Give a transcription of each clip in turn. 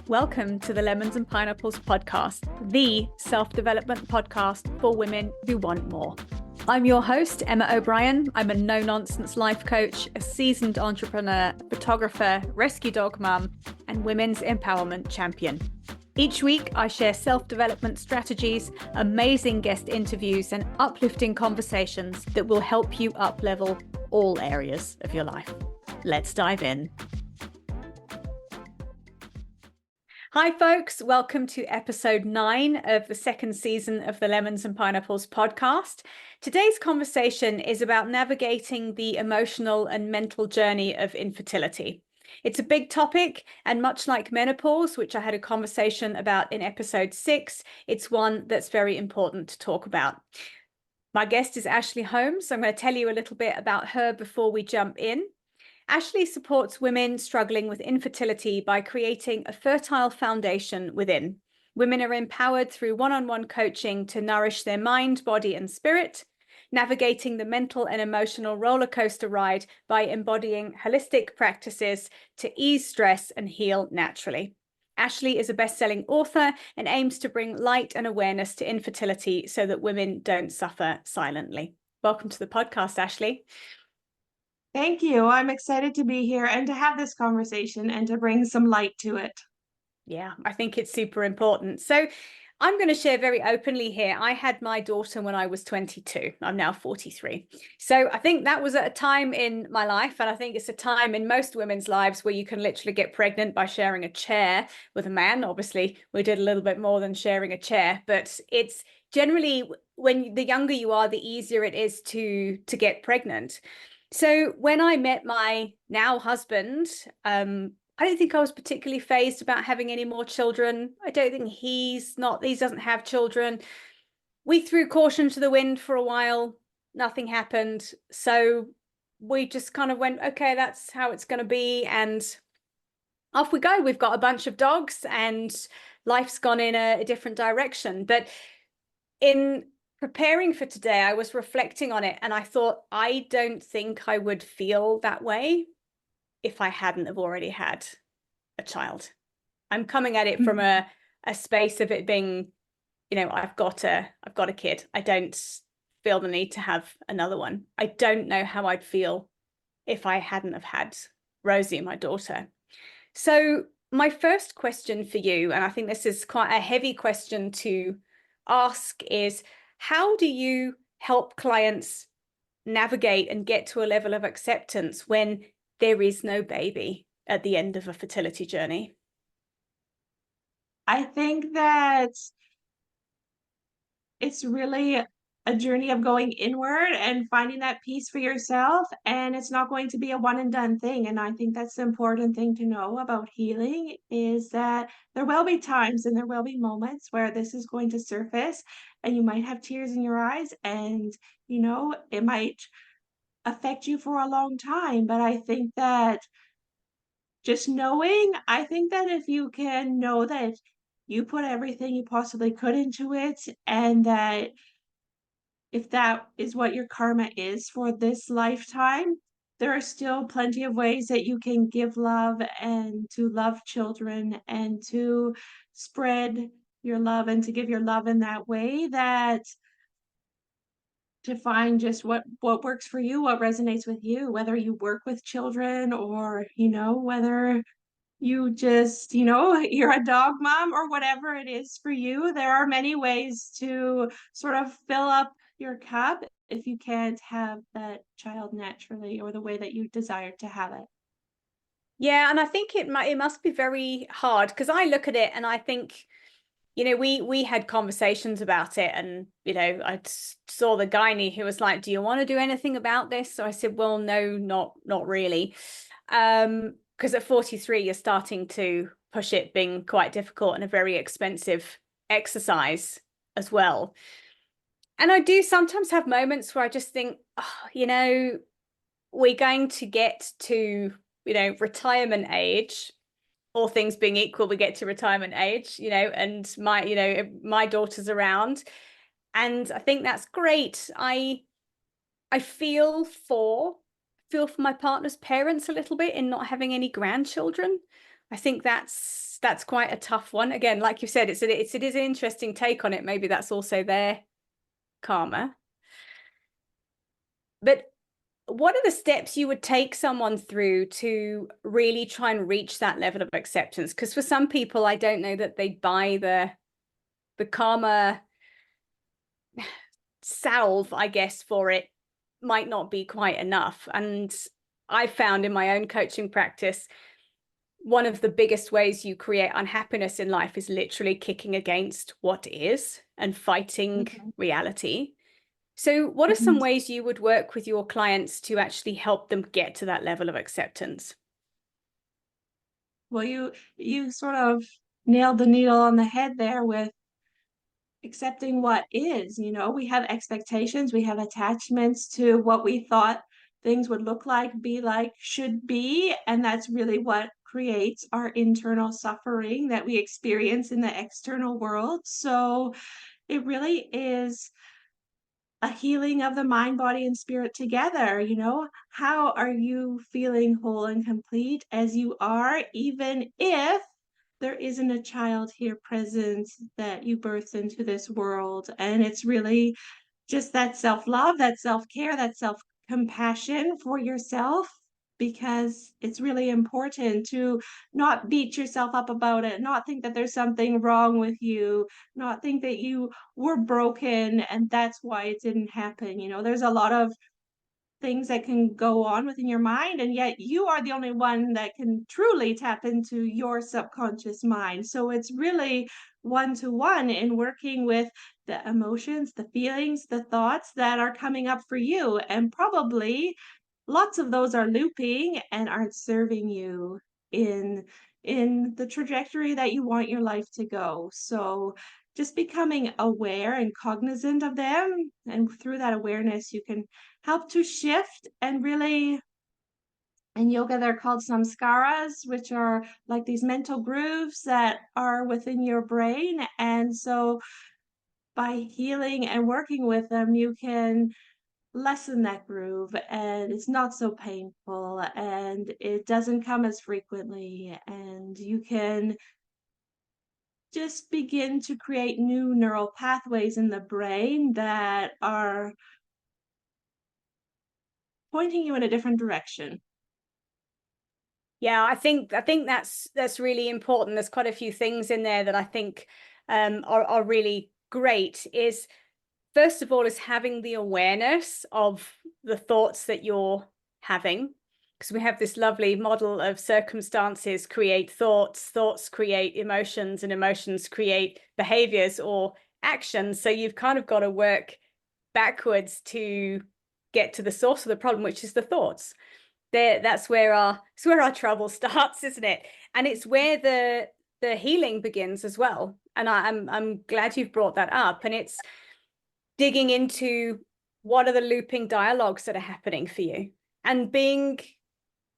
Welcome to the Lemons and Pineapples podcast, the self-development podcast for women who want more. I'm your host, Emma O'Brien. I'm a no-nonsense life coach, a seasoned entrepreneur, photographer, rescue dog mum, and women's empowerment champion. Each week, I share self-development strategies, amazing guest interviews, and uplifting conversations that will help you up-level all areas of your life. Let's dive in. Hi, folks. Welcome to episode 9 of the second season of the Lemons and Pineapples podcast. Today's conversation is about navigating the emotional and mental journey of infertility. It's a big topic, and much like menopause, which I had a conversation about in episode 6, it's one that's very important to talk about. My guest is Ashley Holmes. I'm going to tell you a little bit about her before we jump in. Ashley supports women struggling with infertility by creating a fertile foundation within. Women are empowered through one-on-one coaching to nourish their mind, body, and spirit, navigating the mental and emotional rollercoaster ride by embodying holistic practices to ease stress and heal naturally. Ashley is a best-selling author and aims to bring light and awareness to infertility so that women don't suffer silently. Welcome to the podcast, Ashley. Thank you. I'm excited to be here and to have this conversation and to bring some light to it. Yeah, I think it's super important. So I'm going to share very openly here. I had my daughter when I was 22. I'm now 43. So I think that was at a time in my life, and I think it's a time in most women's lives where you can literally get pregnant by sharing a chair with a man. Obviously, we did a little bit more than sharing a chair, but it's generally when the younger you are, the easier it is to get pregnant. So when I met my now husband, I don't think I was particularly fazed about having any more children. I don't think he doesn't have children. We threw caution to the wind for a while. Nothing happened. So we just kind of went, okay, that's how it's going to be. And off we go. We've got a bunch of dogs and life's gone in a different direction. But in preparing for today, I was reflecting on it and I thought, I don't think I would feel that way if I hadn't have already had a child. I'm coming at it from a space of it being, I've got a kid. I don't feel the need to have another one. I don't know how I'd feel if I hadn't have had Rosie, my daughter. So my first question for you, and I think this is quite a heavy question to ask, is how do you help clients navigate and get to a level of acceptance when there is no baby at the end of a fertility journey? I think that it's really a journey of going inward and finding that peace for yourself, and it's not going to be a one and done thing. And I think that's the important thing to know about healing, is that there will be times and there will be moments where this is going to surface and you might have tears in your eyes, and it might affect you for a long time. But I think that I think that if you can know that you put everything you possibly could into it, and that if that is what your karma is for this lifetime, there are still plenty of ways that you can give love and to love children and to spread your love and to give your love in that way, that to find just what works for you, what resonates with you, whether you work with children or, whether you just, you're a dog mom or whatever it is for you. There are many ways to sort of fill up your cup if you can't have that child naturally or the way that you desire to have it. Yeah, and I think it must be very hard, because I look at it and I think, we had conversations about it, and I saw the gynae who was like, do you want to do anything about this? So I said, well, no, not really. Because at 43 you're starting to push it, being quite difficult and a very expensive exercise as well. And I do sometimes have moments where I just think, we're going to get to retirement age, all things being equal, we get to retirement age, and my daughter's around, and I think that's great. I feel for my partner's parents a little bit in not having any grandchildren. I think that's quite a tough one. Again, like you said, it is an interesting take on it. Maybe that's also their karma. But what are the steps you would take someone through to really try and reach that level of acceptance? Because for some people, I don't know that they buy the karma salve, I guess, for it might not be quite enough. And I found in my own coaching practice, one of the biggest ways you create unhappiness in life is literally kicking against what is and fighting Mhm. reality. So, what are some Mhm. ways you would work with your clients to actually help them get to that level of acceptance? Well, you sort of nailed the needle on the head there with accepting what is. You know, we have expectations, we have attachments to what we thought things would look like, be like, should be, and that's really what creates our internal suffering that we experience in the external world. So it really is a healing of the mind, body, and spirit together. You know, how are you feeling whole and complete as you are, even if there isn't a child here present that you birthed into this world? And it's really just that self-love, that self-care, that self-compassion for yourself, because it's really important to not beat yourself up about it, not think that there's something wrong with you, not think that you were broken and that's why it didn't happen. You know, there's a lot of things that can go on within your mind, and yet you are the only one that can truly tap into your subconscious mind. So it's really one to one in working with the emotions, the feelings, the thoughts that are coming up for you, and probably lots of those are looping and aren't serving you in the trajectory that you want your life to go. So just becoming aware and cognizant of them, and through that awareness you can help to shift and really, in yoga they're called samskaras, which are like these mental grooves that are within your brain. And so by healing and working with them, you can lessen that groove, and it's not so painful and it doesn't come as frequently, and you can just begin to create new neural pathways in the brain that are pointing you in a different direction. Yeah, I think that's really important. There's quite a few things in there that I think are really great. Is first of all is having the awareness of the thoughts that you're having, because we have this lovely model of circumstances create thoughts, thoughts create emotions, and emotions create behaviors or actions. So you've kind of got to work backwards to get to the source of the problem, which is the thoughts. That's where our trouble starts, isn't it? And it's where the healing begins as well. And I'm glad you've brought that up. And it's digging into what are the looping dialogues that are happening for you, and being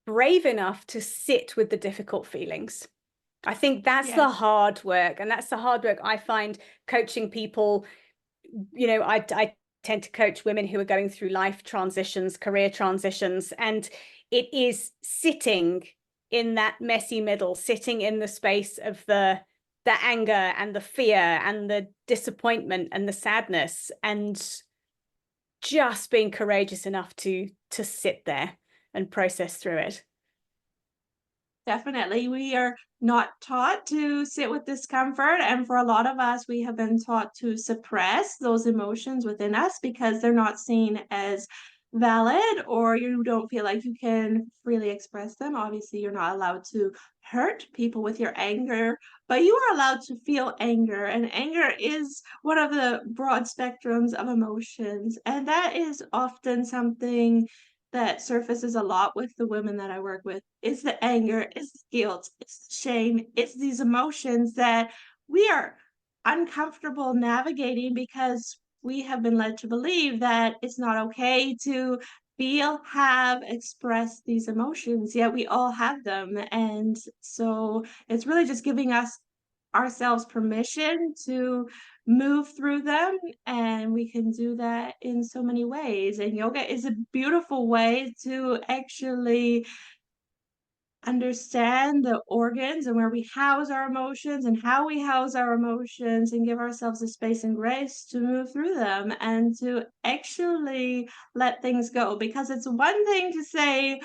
brave enough to sit with the difficult feelings. I think that's the Yes, hard work. And that's the hard work I find coaching people. I tend to coach women who are going through life transitions, career transitions, and it is sitting in that messy middle, sitting in the space of the anger and the fear and the disappointment and the sadness, and just being courageous enough to sit there and process through it. definitely. We are not taught to sit with discomfort, and for a lot of us, we have been taught to suppress those emotions within us because they're not seen as valid, or you don't feel like you can freely express them. Obviously, you're not allowed to hurt people with your anger, but you are allowed to feel anger, and anger is one of the broad spectrums of emotions, and that is often something that surfaces a lot with the women that I work with. It's the anger, it's the guilt, it's the shame, it's these emotions that we are uncomfortable navigating because we have been led to believe that it's not okay to feel, have, express these emotions, yet we all have them. And so it's really just giving us ourselves permission to move through them, and we can do that in so many ways. And yoga is a beautiful way to actually understand the organs and where we house our emotions and how we house our emotions and give ourselves the space and grace to move through them and to actually let things go. Because it's one thing to say,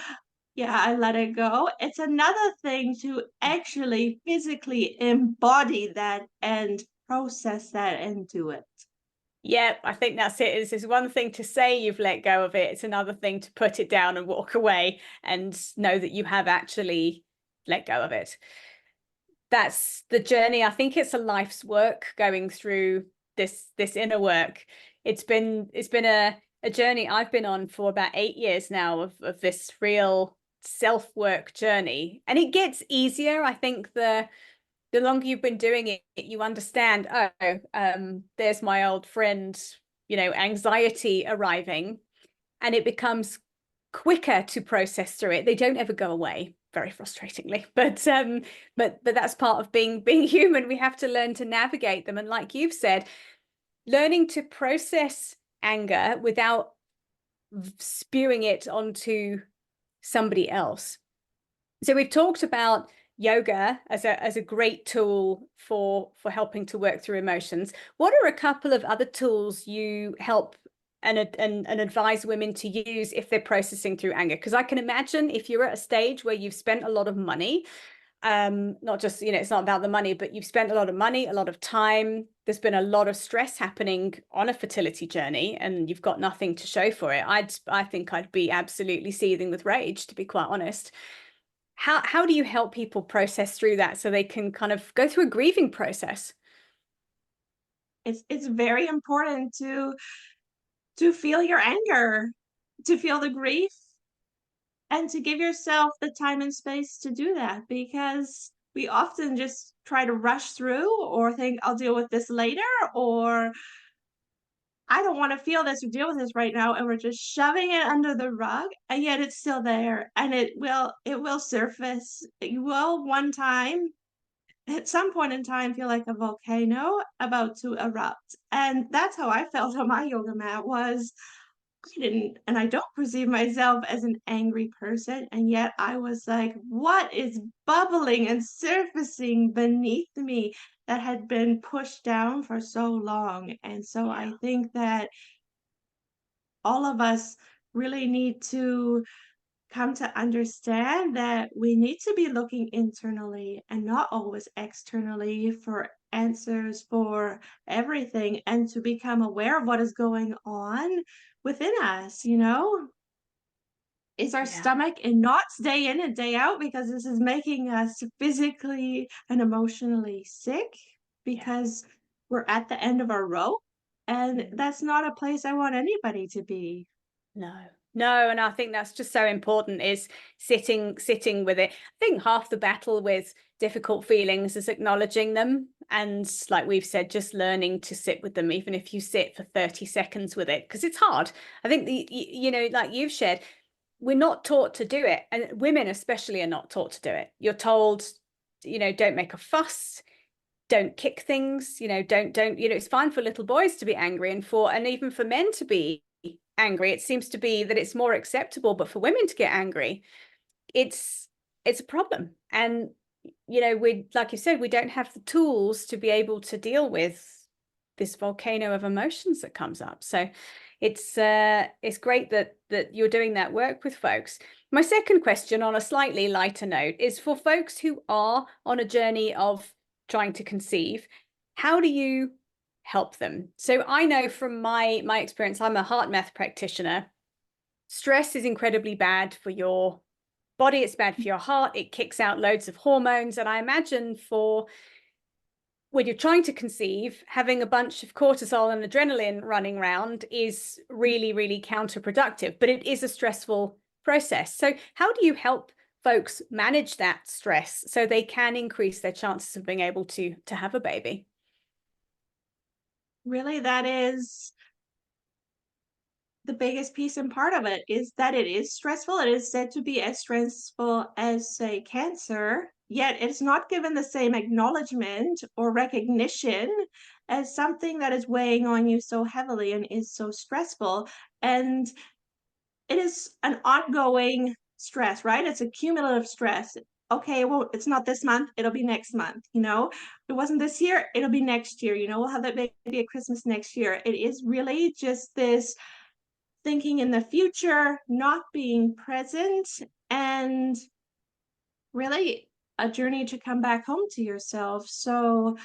yeah, I let it go. It's another thing to actually physically embody that and process that and do it. Yeah, I think that's it. It's one thing to say you've let go of it. It's another thing to put it down and walk away and know that you have actually let go of it. That's the journey. I think it's a life's work going through this inner work. It's been a journey I've been on for about 8 years now of this real self-work journey. And it gets easier. I think the longer you've been doing it, you understand, oh, there's my old friend, anxiety arriving, and it becomes quicker to process through it. They don't ever go away, very frustratingly, but that's part of being human. We have to learn to navigate them. And like you've said, learning to process anger without spewing it onto somebody else. So we've talked about yoga as a great tool for helping to work through emotions. What are a couple of other tools you help and advise women to use if they're processing through anger? Because I can imagine if you're at a stage where you've spent a lot of money, not just, it's not about the money, but you've spent a lot of money, a lot of time. There's been a lot of stress happening on a fertility journey, and you've got nothing to show for it. I think I'd be absolutely seething with rage, to be quite honest. How do you help people process through that so they can kind of go through a grieving process? It's very important to feel your anger, to feel the grief, and to give yourself the time and space to do that because we often just try to rush through or think I'll deal with this later or I don't want to feel this or deal with this right now and we're just shoving it under the rug and yet it's still there and it will surface. You will one time at some point in time feel like a volcano about to erupt. And that's how I felt on my yoga mat was I didn't and I don't perceive myself as an angry person, and yet I was like, "What is bubbling and surfacing beneath me that had been pushed down for so long?" And so Yeah. I think that all of us really need to come to understand that we need to be looking internally and not always externally for answers for everything and to become aware of what is going on within us, you know? Is our Yeah. stomach in knots day in and day out because this is making us physically and emotionally sick Yeah. because we're at the end of our rope? And Mm. that's not a place I want anybody to be. No. No, and I think that's just so important is sitting with it. I think half the battle with difficult feelings is acknowledging them. And like we've said, just learning to sit with them, even if you sit for 30 seconds with it, because it's hard. I think like you've shared, we're not taught to do it, and women especially are not taught to do it. You're told, don't make a fuss, don't kick things, don't it's fine for little boys to be angry and even for men to be angry. It seems to be that it's more acceptable, but for women to get angry, it's a problem. And we, like you said, we don't have the tools to be able to deal with this volcano of emotions that comes up. So it's great that you're doing that work with folks. My second question, on a slightly lighter note, is for folks who are on a journey of trying to conceive, how do you help them? So I know from my experience, I'm a heart math practitioner. Stress is incredibly bad for your body, it's bad for your heart, it kicks out loads of hormones, and I imagine for when you're trying to conceive, having a bunch of cortisol and adrenaline running around is really, really counterproductive, but it is a stressful process. So how do you help folks manage that stress so they can increase their chances of being able to have a baby? Really, that is the biggest piece and part of it is that it is stressful. It is said to be as stressful as, say, cancer, yet it's not given the same acknowledgement or recognition as something that is weighing on you so heavily and is so stressful. And it is an ongoing stress, right? It's a cumulative stress. Okay, well, it's not this month, it'll be next month, you know? It wasn't this year, it'll be next year, you know? We'll have that maybe at Christmas next year. It is really just this thinking in the future, not being present, and really a journey to come back home to yourself. So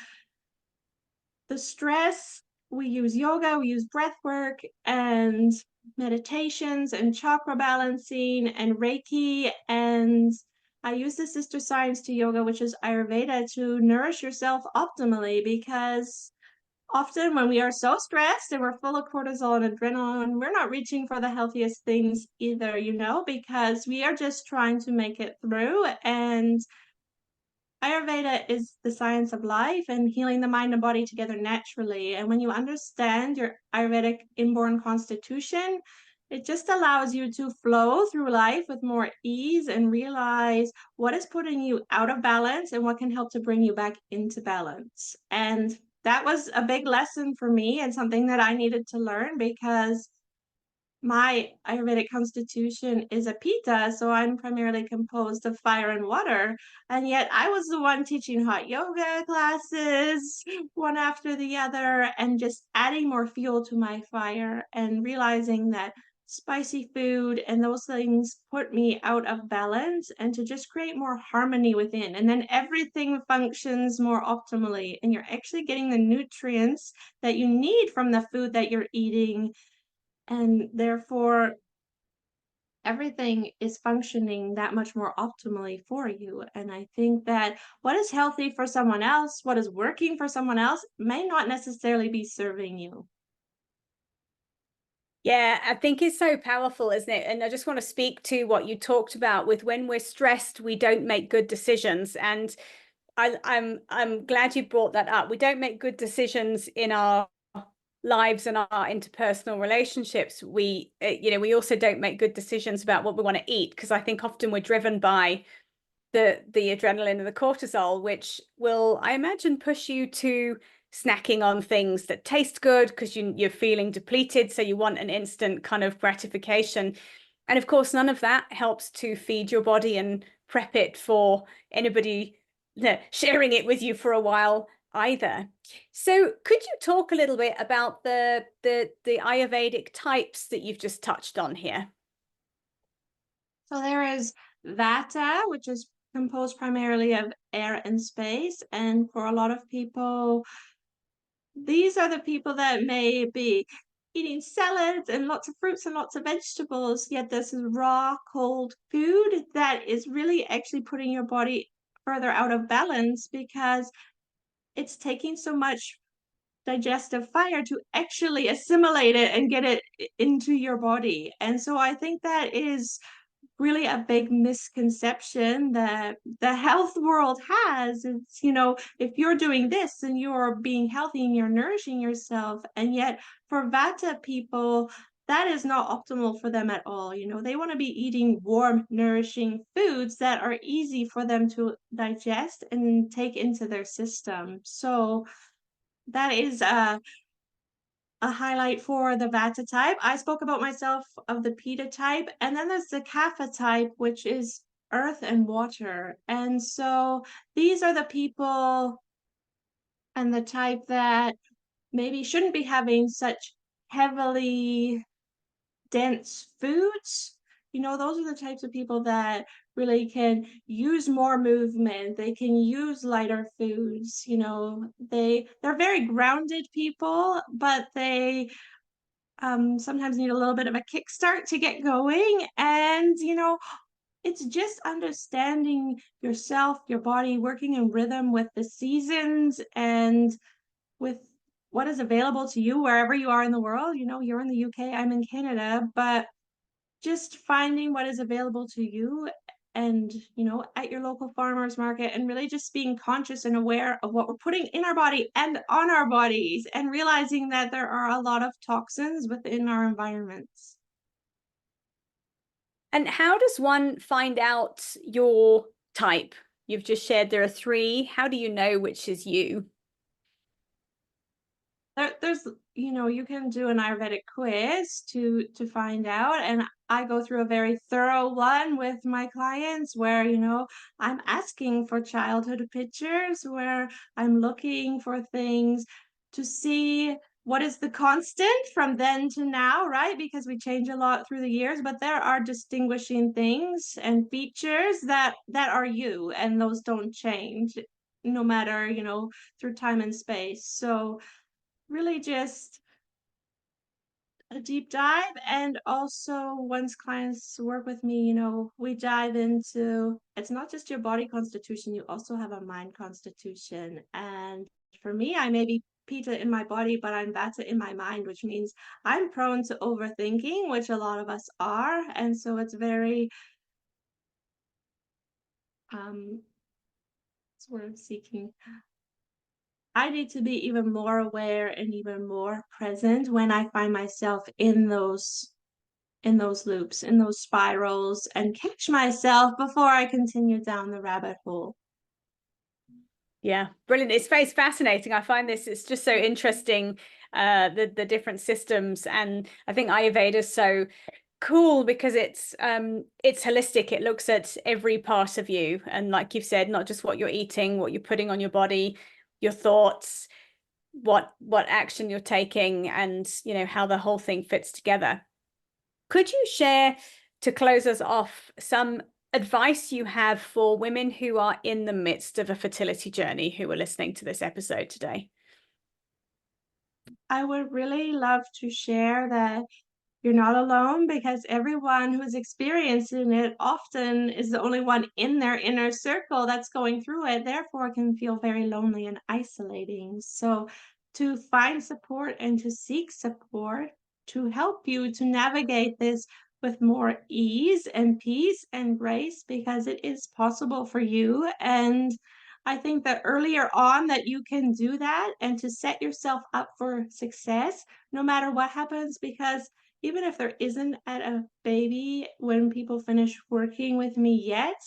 the stress, we use yoga, we use breath work and meditations and chakra balancing and Reiki. And I use the sister science to yoga, which is Ayurveda, to nourish yourself optimally, because often when we are so stressed and we're full of cortisol and adrenaline, we're not reaching for the healthiest things either, you know, because we are just trying to make it through. And Ayurveda is the science of life and healing the mind and body together naturally. And when you understand your Ayurvedic inborn constitution, it just allows you to flow through life with more ease and realize what is putting you out of balance and what can help to bring you back into balance. And that was a big lesson for me and something that I needed to learn, because my Ayurvedic constitution is a Pitta, so I'm primarily composed of fire and water. And yet I was the one teaching hot yoga classes, one after the other, and just adding more fuel to my fire and realizing that spicy food and those things put me out of balance, and to just create more harmony within. And then everything functions more optimally, and you're actually getting the nutrients that you need from the food that you're eating, and therefore everything is functioning that much more optimally for you. And I think that what is healthy for someone else, what is working for someone else, may not necessarily be serving you. Yeah, I think it's so powerful, isn't it? And I just want to speak to what you talked about with when we're stressed, we don't make good decisions. And I'm glad you brought that up. We don't make good decisions in our lives and our interpersonal relationships. We also don't make good decisions about what we want to eat, because I think often we're driven by the adrenaline and the cortisol, which will, I imagine, push you to snacking on things that taste good because you're feeling depleted, so you want an instant kind of gratification. And of course, none of that helps to feed your body and prep it for anybody sharing it with you for a while either. So could you talk a little bit about the Ayurvedic types that you've just touched on here? So there is Vata, which is composed primarily of air and space. And for a lot of people, these are the people that may be eating salads and lots of fruits and lots of vegetables, yet this is raw, cold food that is really actually putting your body further out of balance, because it's taking so much digestive fire to actually assimilate it and get it into your body. And so I think that is really a big misconception that the health world has. It's, you know, if you're doing this and you're being healthy and you're nourishing yourself, and yet for Vata people, that is not optimal for them at all. You know, they want to be eating warm, nourishing foods that are easy for them to digest and take into their system. So that is a highlight for the Vata type. I spoke about myself of the Pitta type, and then there's the Kapha type, which is earth and water. And so these are the people and the type that maybe shouldn't be having such heavily dense foods. You know, those are the types of people that really can use more movement. They can use lighter foods. You know, they're very grounded people, but they sometimes need a little bit of a kickstart to get going. And, you know, it's just understanding yourself, your body, working in rhythm with the seasons and with what is available to you wherever you are in the world. You know, you're in the UK, I'm in Canada, but just finding what is available to you, and, you know, at your local farmers market, and really just being conscious and aware of what we're putting in our body and on our bodies, and realizing that there are a lot of toxins within our environments. And how does one find out your type? You've just shared there are three. How do you know which is you? There's, you know, you can do an Ayurvedic quiz to find out, and I go through a very thorough one with my clients where, I'm asking for childhood pictures, where I'm looking for things to see what is the constant from then to now, right? Because we change a lot through the years, but there are distinguishing things and features that are you, and those don't change no matter, through time and space. So really just a deep dive. And also once clients work with me, we dive into, it's not just your body constitution, you also have a mind constitution. And for me, I may be Peta in my body, but I'm Vata in my mind, which means I'm prone to overthinking, which a lot of us are. And so it's very word seeking. I need to be even more aware and even more present when I find myself in those loops, in those spirals, and catch myself before I continue down the rabbit hole. Yeah, brilliant. It's very fascinating. I find it's just so interesting, the different systems. And I think Ayurveda is so cool because it's holistic. It looks at every part of you. And like you've said, not just what you're eating, what you're putting on your body, your thoughts, what action you're taking, and how the whole thing fits together. Could you share, to close us off, some advice you have for women who are in the midst of a fertility journey who are listening to this episode today? I would really love to share that you're not alone, because everyone who's experiencing it often is the only one in their inner circle that's going through it, therefore can feel very lonely and isolating. So to find support and to seek support to help you to navigate this with more ease and peace and grace, because it is possible for you. And I think that earlier on that you can do that and to set yourself up for success no matter what happens, because even if there isn't a baby when people finish working with me yet,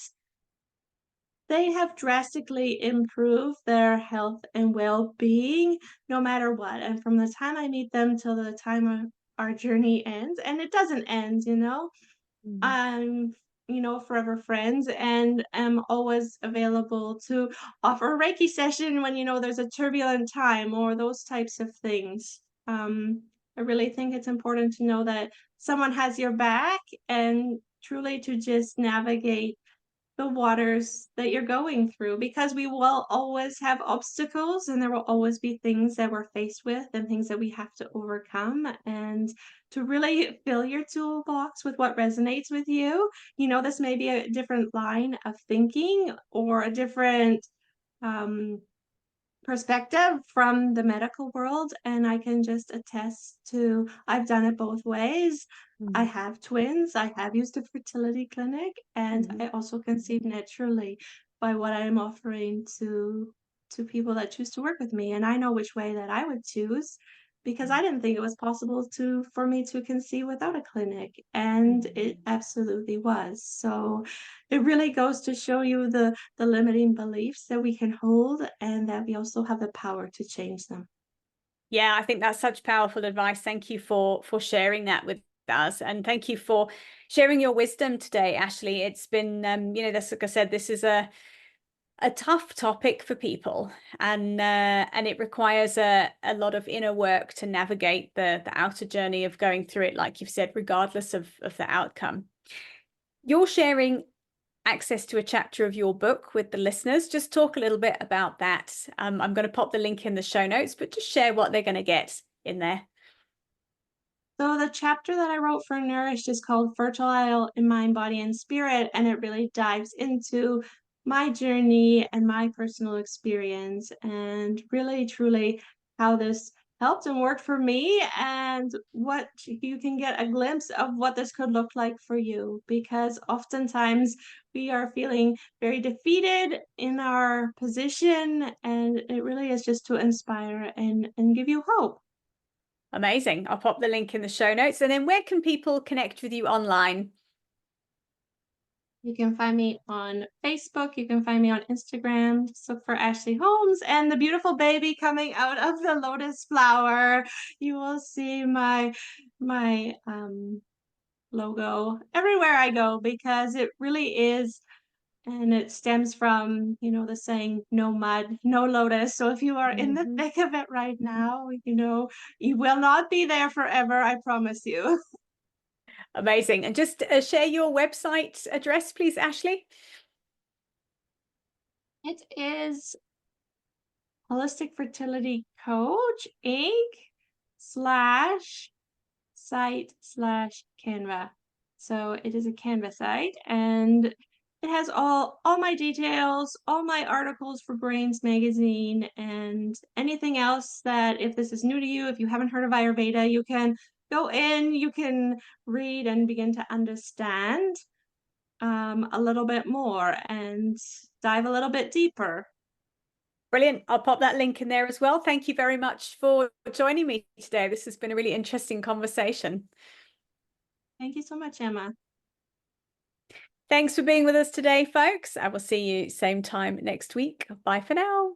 they have drastically improved their health and well-being no matter what. And from the time I meet them till the time our journey ends, and it doesn't end, I'm, forever friends, and am always available to offer a Reiki session when, there's a turbulent time or those types of things. I really think it's important to know that someone has your back and truly to just navigate the waters that you're going through, because we will always have obstacles and there will always be things that we're faced with and things that we have to overcome, and to really fill your toolbox with what resonates with you. This may be a different line of thinking or a different perspective from the medical world, and I can just attest to I've done it both ways. I have twins, I have used a fertility clinic, and I also conceive naturally by what I am offering to people that choose to work with me. And I know which way that I would choose, because I didn't think it was possible for me to conceive without a clinic, and it absolutely was. So it really goes to show you the limiting beliefs that we can hold, and that we also have the power to change them. Yeah, I think that's such powerful advice. Thank you for sharing that with us, and thank you for sharing your wisdom today, Ashley. It's been this, like I said, this is a tough topic for people, and it requires a lot of inner work to navigate the outer journey of going through it, like you've said, regardless of the outcome. You're sharing access to a chapter of your book with the listeners. Just talk a little bit about that. I'm going to pop the link in the show notes, but just share what they're going to get in there. So the chapter that I wrote for Nourished is called Fertile in Mind, Body, and Spirit, and it really dives into my journey and my personal experience, and really, truly how this helped and worked for me, and what you can get a glimpse of what this could look like for you, because oftentimes we are feeling very defeated in our position, and it really is just to inspire and give you hope. Amazing. I'll pop the link in the show notes. And then where can people connect with you online? You can find me on Facebook. You can find me on Instagram. Just look for Ashley Holmes and the beautiful baby coming out of the lotus flower. You will see my logo everywhere I go because it really is. And it stems from, the saying, no mud, no lotus. So if you are in the Mhm. thick of it right now, you will not be there forever, I promise you. Amazing. And just share your website address, please, Ashley. It is Holistic Fertility Coach Inc. slash site slash Canva. So it is a Canva site and it has all my details, all my articles for Brains Magazine, and anything else that if this is new to you, if you haven't heard of Ayurveda, you can go in, you can read and begin to understand a little bit more and dive a little bit deeper. Brilliant. I'll pop that link in there as well. Thank you very much for joining me today. This has been a really interesting conversation. Thank you so much, Emma. Thanks for being with us today, folks. I will see you same time next week. Bye for now.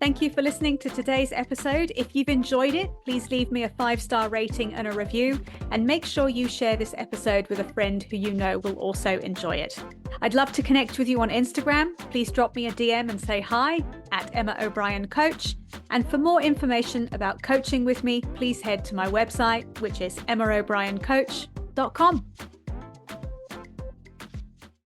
Thank you for listening to today's episode. If you've enjoyed it, please leave me a 5-star rating and a review, and make sure you share this episode with a friend who you know will also enjoy it. I'd love to connect with you on Instagram. Please drop me a DM and say hi at Emma O'Brien Coach. And for more information about coaching with me, please head to my website, which is emmaobrien.coach.com.